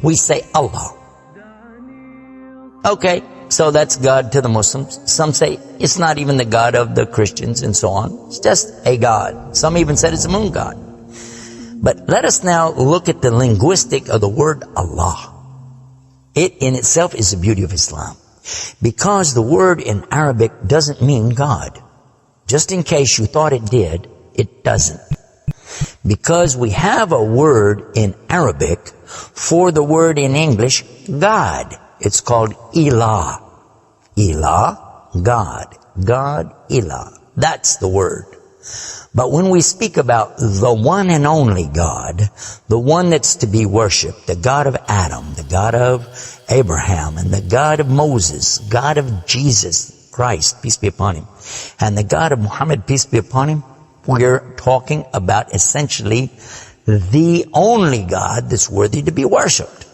We say Allah. Okay, so that's God to the Muslims. Some say it's not even the God of the Christians and so on. It's just a God. Some even said it's a moon god. But let us now look at the linguistic of the word Allah. It in itself is the beauty of Islam. Because the word in Arabic doesn't mean God. Just in case you thought it did, it doesn't. Because we have a word in Arabic for the word in English, God. It's called Ilah. Ilah, God. God, Ilah. That's the word. But when we speak about the one and only God, the one that's to be worshipped, the God of Adam, the God of Abraham, and the God of Moses, God of Jesus Christ, peace be upon him, and the God of Muhammad, peace be upon him, we're talking about essentially the only God that's worthy to be worshipped.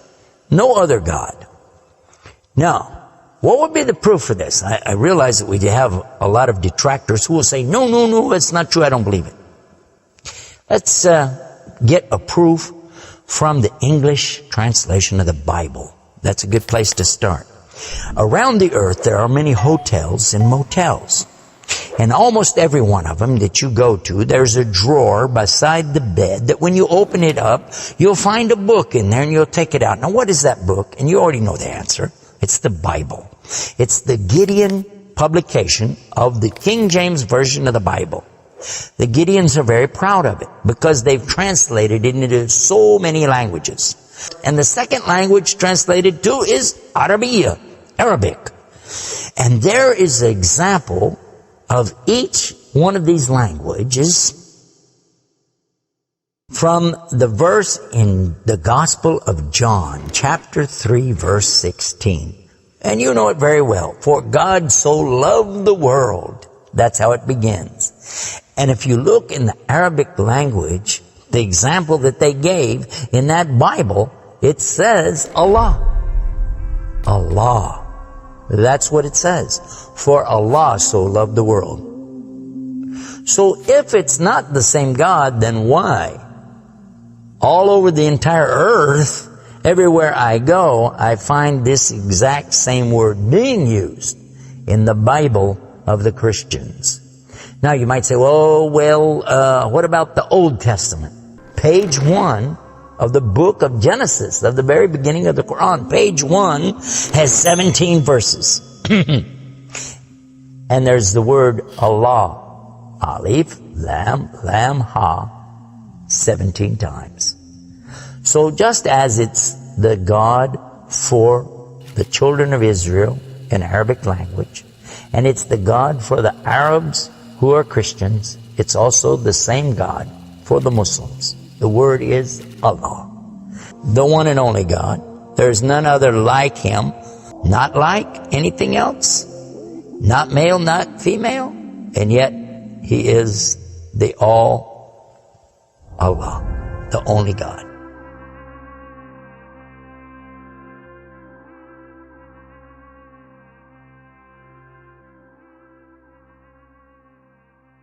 No other God. Now, what would be the proof for this? I realize that we have a lot of detractors who will say, no, it's not true, I don't believe it. Let's get a proof from the English translation of the Bible. That's a good place to start. Around the earth, there are many hotels and motels. And almost every one of them that you go to, there's a drawer beside the bed that when you open it up, you'll find a book in there and you'll take it out. Now, what is that book? And you already know the answer. It's the Bible. It's the Gideon publication of the King James Version of the Bible. The Gideons are very proud of it because they've translated it into so many languages. And the second language translated to is Arabic. And there is an example of each one of these languages from the verse in the Gospel of John, chapter 3, verse 16. And you know it very well. For God so loved the world. That's how it begins. And if you look in the Arabic language, the example that they gave in that Bible, it says Allah. Allah. That's what it says. For Allah so loved the world. So if it's not the same God, then why? All over the entire earth, everywhere I go, I find this exact same word being used in the Bible of the Christians. Now you might say, what about the Old Testament? Page 1 of the book of Genesis, of the very beginning of the Quran, page 1 has 17 verses. And there's the word Allah, Alif, Lam, Ha, 17 times. So just as it's the God for the children of Israel in Arabic language, and it's the God for the Arabs who are Christians, it's also the same God for the Muslims. The word is Allah, the one and only God. There's none other like Him, not like anything else, not male, not female, and yet He is the all Allah, the only God.